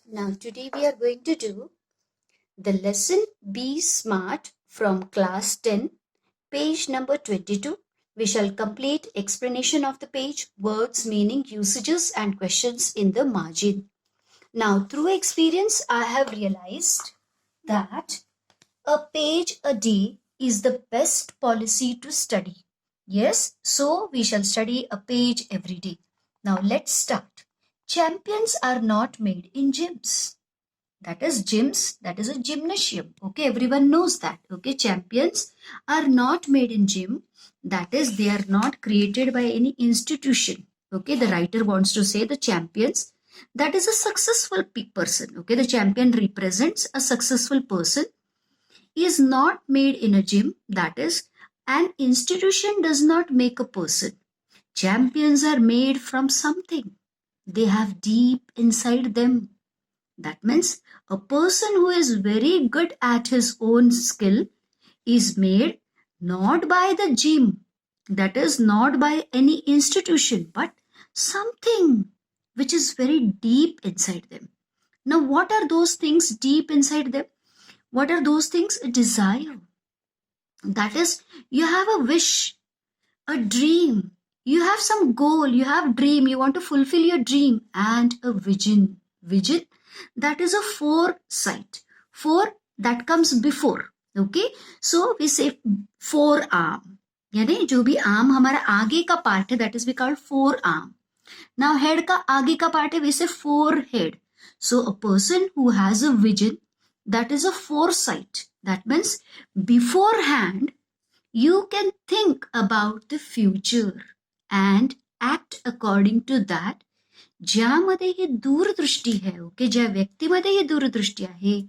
Now today we are going to do the lesson Be Smart from class 10, page number 22. We shall complete explanation of the page, words, meaning, usages and questions in the margin. Now through experience I have realized that a page a day is the best policy to study. Yes, so we shall study a page every day. Now let's start. Champions are not made in gyms. That is gyms, that is a gymnasium. Okay, everyone knows that. Okay, champions are not made in gym. That is, they are not created by any institution. Okay, the writer wants to say the champions. That is a successful person. Okay, the champion represents a successful person. He is not made in a gym. That is, an institution does not make a person. Champions are made from something. They have deep inside them. That means a person who is very good at his own skill is made not by the gym, that is not by any institution, but something which is very deep inside them. Now, what are those things deep inside them? What are those things? A desire. That is, you have a wish, a dream. You have some goal, you have dream, you want to fulfill your dream, and a vision. Vision, that is a foresight. For that comes before. Okay, so we say forearm. यानी जो भी arm हमारा आगे का part है, that is we call forearm. Now head का आगे का पार्ट है, we say forehead. So a person who has a vision, that is a foresight. That means beforehand you can think about the future and act according to that. ज्यामध्ये ही दूरदृष्टी आहे, okay, ज्या व्यक्तीमध्ये ही दूरदृष्टी आहे,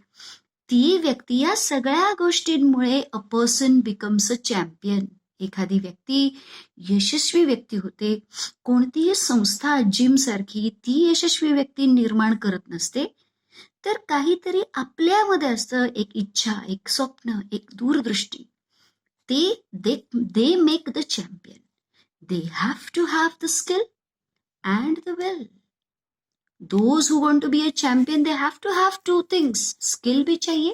ती व्यक्ती या सगळ्या गोष्टींमुळे a person becomes a champion. एखादी व्यक्ती यशस्वी व्यक्ती होते. कोणतीही संस्था जिम सारखी ती यशस्वी व्यक्ती निर्माण करत नसते, तर काहीतरी आपल्यामध्ये असतं, एक इच्छा, एक स्वप्न, एक दूरदृष्टी. They make the champion. They have to have the skill and the will. Those who want to be a champion, they have to have two things. Skill bhi chahiye,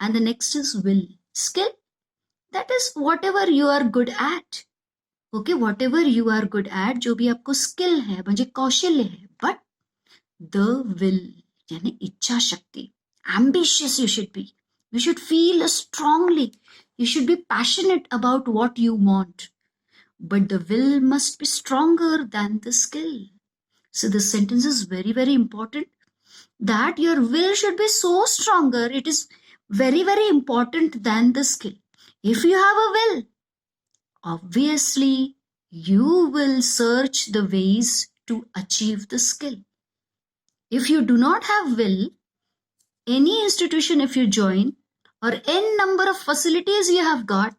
and the next is will. Skill, that is whatever you are good at. Okay, whatever you are good at, जो भी आपको skill है, म्हणजे कौशल्य है, but the will, यानी इच्छा शक्ति. Ambitious you should be. You should feel strongly. You should be passionate about what you want. But the will must be stronger than the skill. So this sentence is very, very important, that your will should be so stronger. It is very, very important than the skill. If you have a will, obviously you will search the ways to achieve the skill. If you do not have will, any institution if you join, or n number of facilities you have got,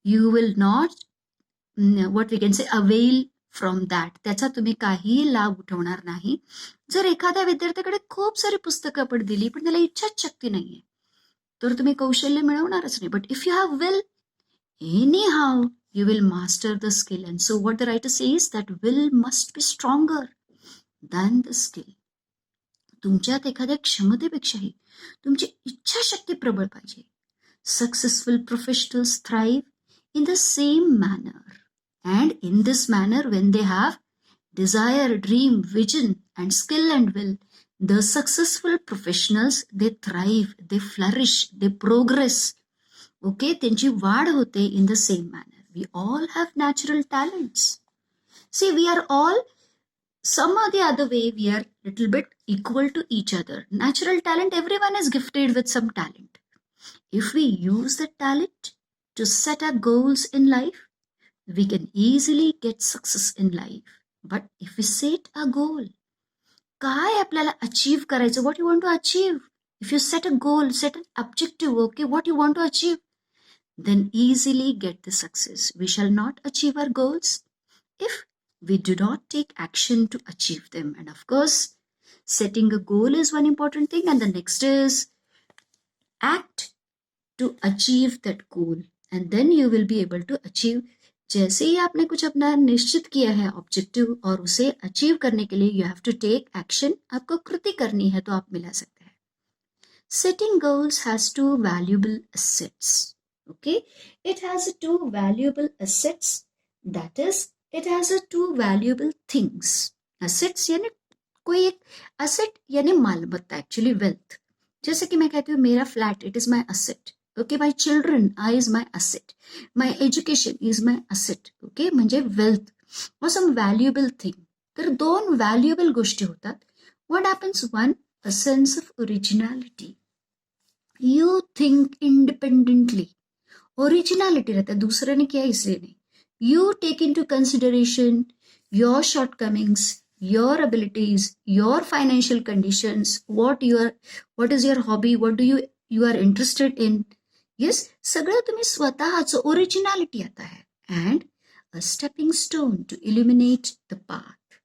you will not, what we can say, avail from that. त्याचा तुम्ही काहीही लाभ उठवणार नाही. जर एखाद्या विद्यार्थ्याकडे खूप सारी पुस्तकं आपण दिली पण त्याला इच्छाच शक्ती नाहीये, तर तुम्ही कौशल्य मिळवणारच नाही. But if you have will, anyhow you will master the skill. And so what the writer says, that will must be stronger than the skill. तुमच्यात एखाद्या क्षमतेपेक्षाही तुमची इच्छाशक्ती प्रबळ पाहिजे. Successful professionals thrive in the same manner. And in this manner, when they have desire, dream, vision, and skill and will, the successful professionals, they thrive, they flourish, they progress. Okay, त्यांची वाढ होते in the same manner. We all have natural talents. See, we are all, some or the other way, we are little bit equal to each other. Natural talent, everyone is gifted with some talent. If we use that talent to set our goals in life, we can easily get success in life. But if we set a goal, काय आपल्याला achieve करायचं, what you want to achieve, if you set a goal, set an objective, okay, what you want to achieve, then easily get the success. We shall not achieve our goals if we do not take action to achieve them. And of course, setting a goal is one important thing, and the next is act to achieve that goal, and then you will be able to achieve. जैसे ही आपने कुछ अपना निश्चित किया है objective और उसे achieve करने के लिए you have to take action, आपको कृति करनी है तो आप मिला सकते हैं. Setting goals has two valuable assets. Okay, it has two valuable assets. That is, it has two valuable things. Assets यानी कोई एक asset यानी मालमत्ता, एक्चुअली वेल्थ. जैसे कि मैं कहती हूँ मेरा flat, it is my asset. Okay, my children I is my asset, my education is my asset. Okay, म्हणजे वेल्थ और सम व्हॅल्युएबल थिंग. तर दोन व्हॅल्युएबल गोष्टी होतात. What happens? One, a sense of originality. You think independently, originality रहता है, दूसरे ने किया इसलिए नहीं. You take into consideration your shortcomings, your abilities, your financial conditions, what is your hobby, what do you are interested in. Yes, सगळं तुम्ही स्वतःच ओरिजिनॅलिटी आता है. And a stepping stone to illuminate the path.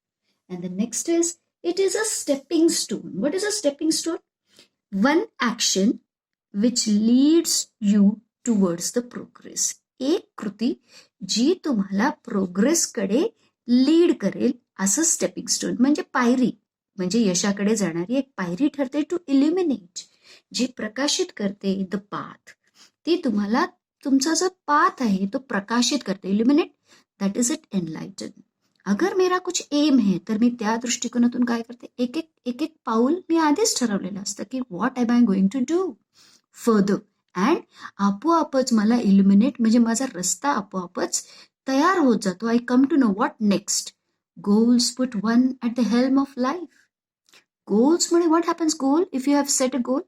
And the next is, it is a stepping stone. What is a stepping stone? One action which leads you towards the progress. एक कृती जी तुम्हाला प्रोग्रेसकडे lead करेल, असं stepping stone म्हणजे पायरी, म्हणजे यशाकडे जाणारी एक पायरी ठरते. टू इल्युमिनेट, जी प्रकाशित करते द पाथ. ती तुम्हाला तुमचा जो पाथ आहे तो प्रकाशित करते. Illuminate, that is it enlighten. अगर मेरा कुछ एम है तर मी त्या दृष्टिकोनातून काय करते, एक एक पाऊल मी आधीच ठरवलेलं असतं की what am I going to do further. And आपोआपच मला इल्युमिनेट म्हणजे माझा रस्ता आपोआपच तयार होत जातो. I come to know what next. Goals put one at the helm of life. Goals मुळे what happens? Goal, if you have set a goal,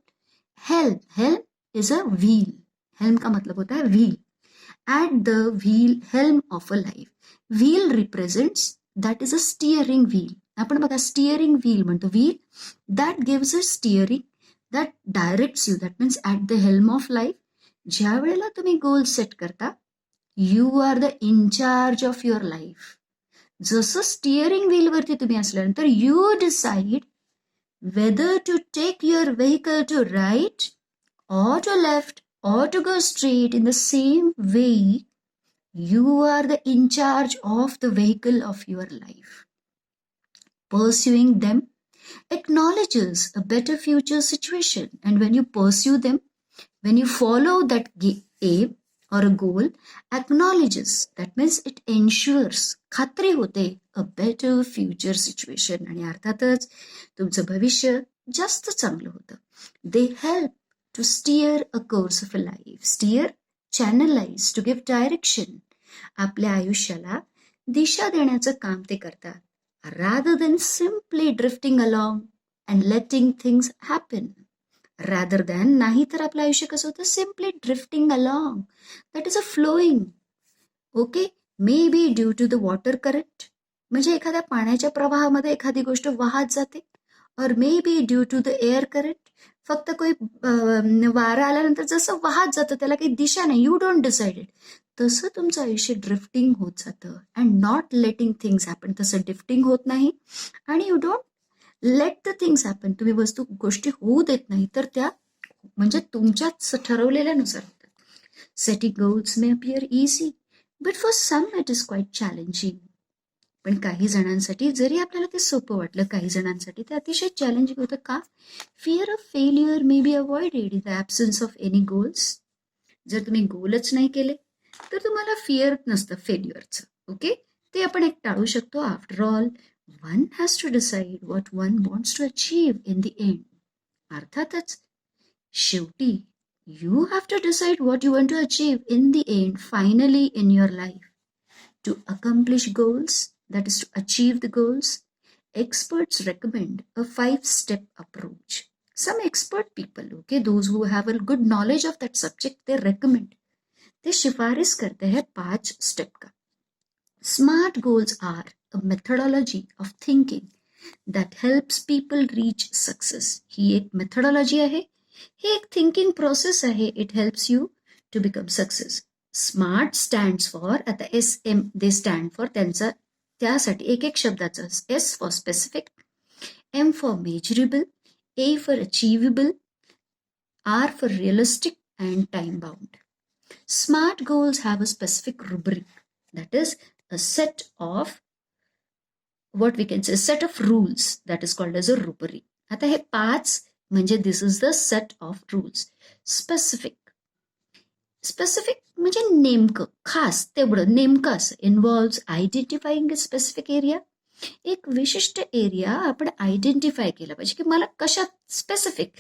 helm is a wheel. Helm का मतलब होता है wheel. At the wheel, helm of a life. Wheel represents, that is a steering wheel. आपण बघा steering wheel म्हणतो. Wheel that gives a steering, that directs you. That means at the helm of life. ज्या वेळेला तुम्ही goal set करता, you are the incharge of your life. जसं steering व्हीलवरती तुम्ही असल्यानंतर you decide whether to take your vehicle to right or to left or to go straight. In the same way, you are the in charge of the vehicle of your life. Pursuing them acknowledges a better future situation, and when you pursue them, when you follow that aim or a goal, acknowledges, that means it ensures, खात्री होते, a better future situation. आणि अर्थातच तुमचं भविष्य जास्त चांगलं होतं. They help to steer a course of a life. Steer, channelize, to give direction. आपल्या आयुष्याला दिशा देण्याचं काम ते करतात. Rather than simply drifting along and letting things happen. Rather than, नाही तर आपलं आयुष्य कसं होतं, simply drifting along, that is a flowing. Okay, maybe due to the water current, म्हणजे एखाद्या पाण्याच्या प्रवाहामध्ये एखादी गोष्ट वाहत जाते. और maybe due to the air current, फक्त कोई वारा आल्यानंतर जसं वाहत जातं त्याला काही दिशा नाही, यू डोंट डिसाइडेड. तसं तुमचं आयुष्य ड्रिफ्टिंग होत जातं. And not letting things happen, तसं ड्रिफ्टिंग होत नाही. आणि you don't let the things happen, तुम्ही वस्तू गोष्टी होऊ देत नाही, तर त्या म्हणजे तुमच्याच ठरवलेल्यानुसार होतात. Setting goals may appear easy, but for some it is quite challenging. पण काही जणांसाठी जरी आपल्याला ते सोपं वाटलं, काही जणांसाठी ते अतिशय चॅलेंजिंग होतं. का? Fear of failure may be avoided in the absence of any goals. जर तुम्ही गोलच नाही केले तर तुम्हाला फिअर नसतं फेल्युअरचं. ओके, ते आपण एक टाळू शकतो. After all, one has to decide what one wants to achieve in the end. अर्थातच शेवटी you have to decide what you want to achieve in the end, finally in your life. To accomplish goals, that is to achieve the goals, experts recommend a 5-step approach. Some expert people, okay, those who have a good knowledge of that subject, they recommend, they शिफारिश करते हैं 5 step का. Smart goals are a methodology of thinking that helps people reach success. ही एक methodology आहे, हे एक thinking process आहे. It helps you to become success. Smart stands for, आता SM they stand for, त्यांचा त्यासाठी एक एक शब्दाचं, S for specific, M for measurable, A for achievable, R for realistic and time bound. Smart goals have a specific rubric. That is a set of what we can say set of rules that is called as a rubric. आता हे 5 म्हणजे this is the set of rules. Specific म्हणजे नेमकं खास तेवढं नेमकं असं involves identifying a specific area. एक विशिष्ट एरिया आपण आयडेंटिफाय केला पाहिजे की मला कशात स्पेसिफिक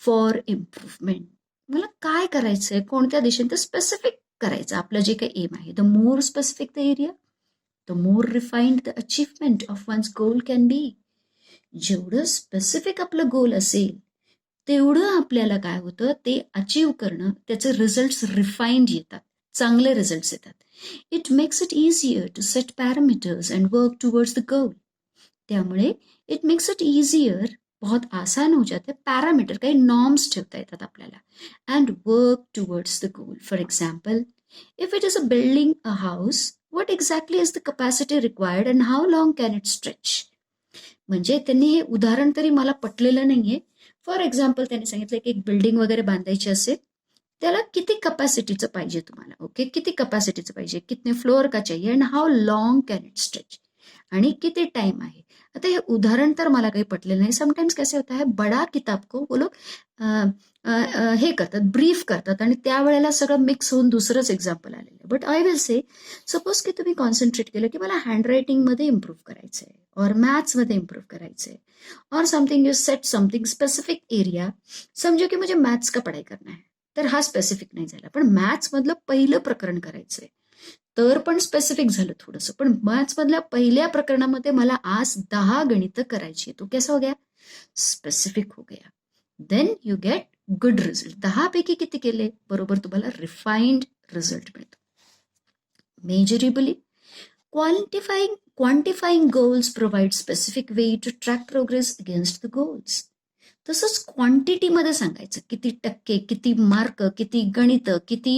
फॉर इम्प्रूव्हमेंट मला काय करायचंय कोणत्या दिशेने ते स्पेसिफिक करायचं आपलं जे काही एम आहे. The more specific the area the more refined the achievement of one's goal can be. जेवढं स्पेसिफिक आपलं गोल असेल तेवढं आपल्याला काय होतं ते अचीव करणं त्याचे रिझल्ट्स रिफाईन्ड येतात चांगले रिझल्ट्स येतात. It makes it easier to set parameters and work towards the goal. त्यामुळे इट मेक्स इट इझियर बहुत आसान हो जाते पॅरामीटर काही नॉर्म्स ठेवता येतात आपल्याला and work towards the goal. For example if it is a building a house what exactly is the capacity required and how long can it stretch. म्हणजे त्यांनी हे उदाहरण तरी मला पटलेलं नाहीये. फॉर एक्झाम्पल त्यांनी सांगितलं की एक बिल्डिंग वगैरे बांधायची असेल त्याला किती कपॅसिटीचं पाहिजे तुम्हाला. ओके किती कपॅसिटीचं पाहिजे कितने फ्लोअर का चाहिए and how long can it stretch आणि किती टाइम आहे. आता हे उदाहरण तर मला काही पटलेलं नाही. समटाइम्स कैसे होता है बडा किताब को वो लोग हे करतात ब्रीफ करतात आणि त्यावेळेला सगळं मिक्स होऊन दुसरंच एक्झाम्पल आलेलं आहे. But I will say suppose की तुम्ही कॉन्सन्ट्रेट केलं की मला हँडरायटिंगमध्ये इम्प्रूव्ह करायचंय और मॅथ्समध्ये इम्प्रूव्ह करायचंय और something you set something specific area. समजो की मुझे मॅथ्स का पढाई करना है तर हा स्पेसिफिक नाही झाला पण मॅथ्स मधलं पहिलं प्रकरण करायचंय तर पण स्पेसिफिक झालं थोडंसं. पण मॅथ्स मधल्या पहिल्या प्रकरणामध्ये मला आज 10 गणितं करायची. तो कैसा हो गया स्पेसिफिक हो गया. Then you get good result. 10 पैकी किती केले बरोबर तुम्हाला रिफाईन्ड रिझल्ट मिळतो. Measurably quantifying goals provides specific way to track progress against the goals. तसंच क्वांटिटीमध्ये सांगायचं किती टक्के किती मार्क किती गणित किती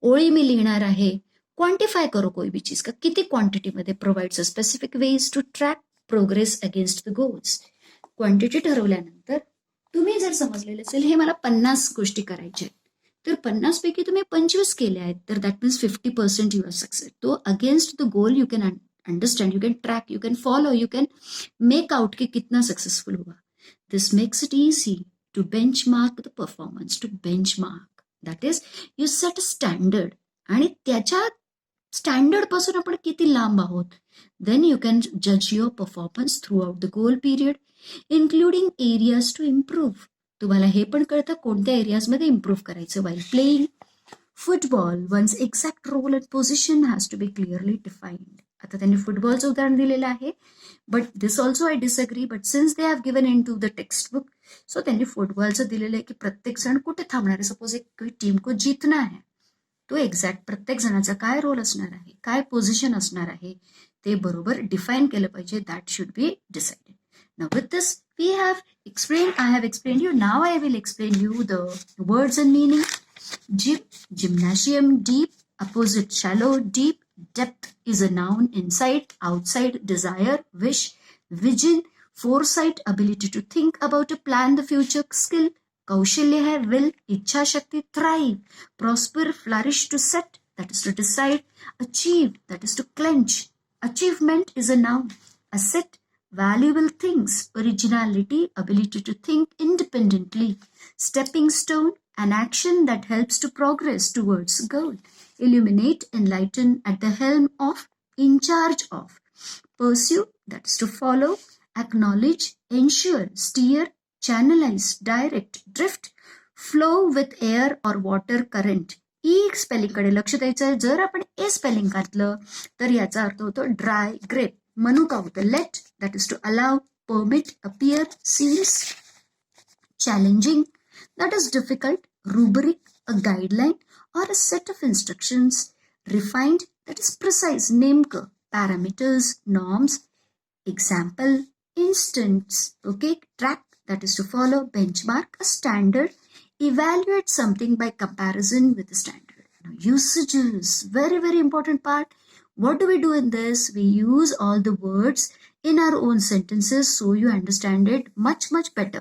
ओळी मी लिहिणार आहे. क्वांटिफाय करो कोई भी चीज का किती क्वांटिटीमध्ये provides a specific ways to track progress against the goals. Quantity ठरवल्यानंतर तुम्ही जर समजलेलं असेल हे मला 50 गोष्टी करायच्या तर 50 पैकी तुम्ही 25 केल्या आहेत तर that means 50% you are success. तो against the goal you can understand you can track you can follow you can make out की कितना सक्सेसफुल हुआ. This makes it easy to benchmark the performance, to benchmark. That is, you set a standard आणि त्याच्या standard पासून आपण किती लांब आहोत. Then you can judge your performance throughout the goal period, including areas to improve. तुम्हाला हे पण कळतं कोणत्या एरियाजमध्ये इम्प्रूव्ह करायचं. while playing football, one's exact role and position has to be clearly defined. आता त्यांनी फुटबॉलचं उदाहरण दिलेलं आहे but this also I disagree but since they have given in to the textbook so त्यांनी फुटबॉलचं दिलेलं आहे की प्रत्येक जण कुठे थांबणार आहे. सपोज एक टीम को जीतना है तो एक्झॅक्ट प्रत्येक जणाचा काय रोल असणार आहे काय पोझिशन असणार आहे ते बरोबर डिफाईन केलं पाहिजे. That should be decided. Now with this we have explain I have explain you. Now I will explain you the words and meaning. Gym gymnasium deep opposite shallow deep. Depth is a noun. Inside, outside, desire, wish, vision, foresight, ability to think about a plan, the future, skill. कौशल्य है will, इच्छा शक्ति. Thrive, prosper, flourish, to set, that is to decide. Achieve, that is to clench. Achievement is a noun. Asset, valuable things. Originality, ability to think independently. Stepping stone, an action that helps to progress towards goal. Illuminate, enlighten, at the helm of, in charge of. Pursue, that is to follow. Acknowledge, ensure, steer, channelize, direct, drift, flow with air or water current. ई स्पेलिंगकडे लक्ष द्यायचं. जर आपण ए spelling घातलं तर याचा अर्थ होतो dry grape. मनुका होतं let, that is to allow. Permit, appear, seems. Challenging, that is difficult. Rubric, a guideline or a set of instructions. Refined, that is precise. नेमकं. Parameters, norms. Example, instance. Okay, track, that is to follow. Benchmark, a standard. Evaluate something by comparison with the standard. Now, usages, very very important part. What do we do in this? We use all the words in our own sentences so you understand it much better.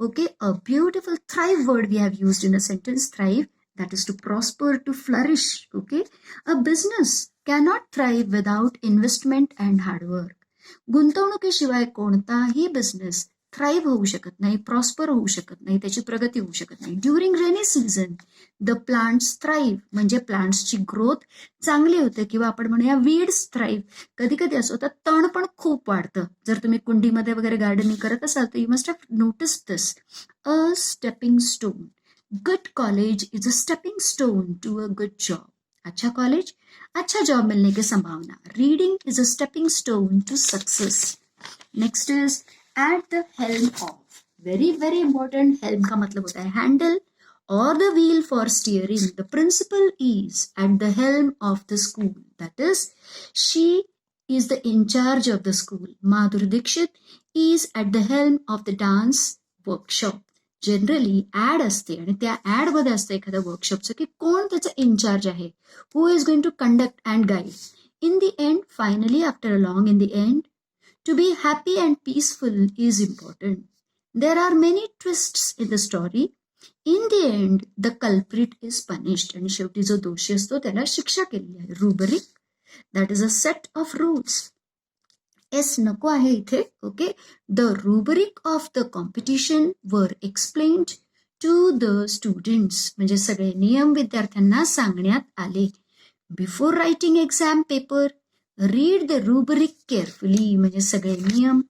Okay, a beautiful thrive word we have used in a sentence. Thrive, that is to prosper, to flourish. Okay, a business cannot thrive without investment and hard work. गुंतवणुकीशिवाय कोणताही business thrive होऊ शकत नाही, prosper होऊ शकत नाही, त्याची प्रगती होऊ शकत नाही. During rainy season the plants thrive, म्हणजे प्लांट्सची ग्रोथ चांगली होते, किंवा आपण म्हणूया वीड्स थ्राईव्ह. कधी कधी असं होतं तण पण खूप वाढतं. जर तुम्ही कुंडीमध्ये वगैरे गार्डनिंग करत असाल तर you must have notice this. A stepping stone. Good college is a stepping stone to a good job. अच्छा कॉलेज, अच्छा जॉब मिलने की संभावना. Reading is a stepping stone to success. Next is at the helm of. Very very important. Helm का मतलब होता है handle or the wheel for steering. The principal is at the helm of the school. That is, she is the in charge of the school. Madhuri Dixit is at the helm of the dance workshop. Generally ad असते आणि त्या add मध्ये असतं एखाद्या वर्कशॉपचं की कोण त्याचं in charge आहे, who is going to conduct and guide. In the end, finally after a long in the end, to be happy and peaceful is important. There are many twists in the story. In the end, the culprit is punished. आणि शेवटी जो दोषी असतो त्याला शिक्षा केली आहे. Rubric, that is a set of rules. S नको आहे इथे. Okay, the rubric of the competition were explained to the students, म्हणजे सगळे नियम विद्यार्थ्यांना सांगण्यात आले. Before writing exam paper, read the rubric carefully, म्हणजे सगळे नियम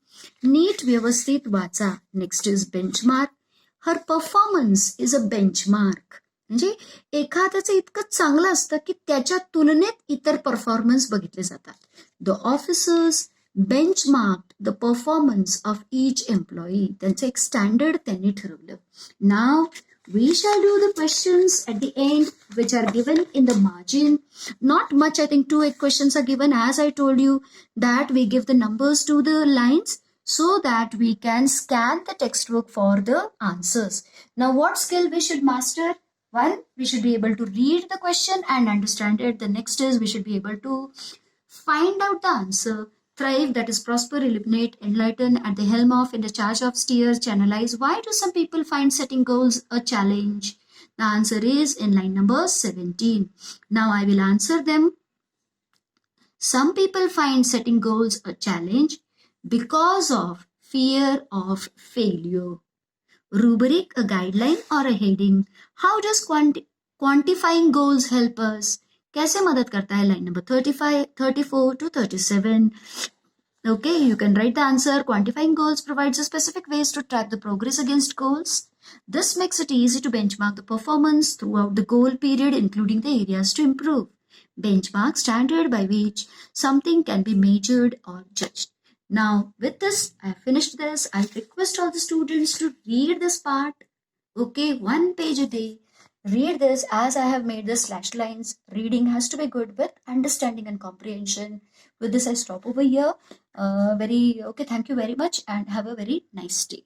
नीट व्यवस्थित वाचा. Next is benchmark. Her performance is a benchmark, म्हणजे एखाद्याचं इतकं चांगलं असतं की त्याच्या तुलनेत इतर परफॉर्मन्स बघितले जातात. The officers benchmark the performance of each employee, त्यांचं एक स्टँडर्ड त्यांनी ठरवलं. नाव we shall do the questions at the end which are given in the margin. Not much, I think 2 questions are given. As I told you that we give the numbers to the lines so that we can scan the textbook for the answers. Now what skill we should master? One, we should be able to read the question and understand it. The next is we should be able to find out the answer. Thrive, that is prosper, illuminate, enlighten, at the helm of, in the charge of, steer, channelize. Why do some people find setting goals a challenge? The answer is in line number 17. Now I will answer them. Some people find setting goals a challenge because of fear of failure. Rubric, a guideline or a heading. How does quantifying goals help us? कैसे मदद करता है? Line number 35, 34 to 37. Okay, you can write the answer. Quantifying goals provides a specific ways to track the progress against goals. This makes it easy to benchmark the performance throughout the goal period, including the areas to improve. Benchmark, standard by which something can be measured or judged. Now, with this, I have finished this. I request all the students to read this part. Okay, 1 page a day. Read this as I have made the slashed lines. Reading has to be good with understanding and comprehension. With this, I stop over here. Okay, thank you very much and have a very nice day.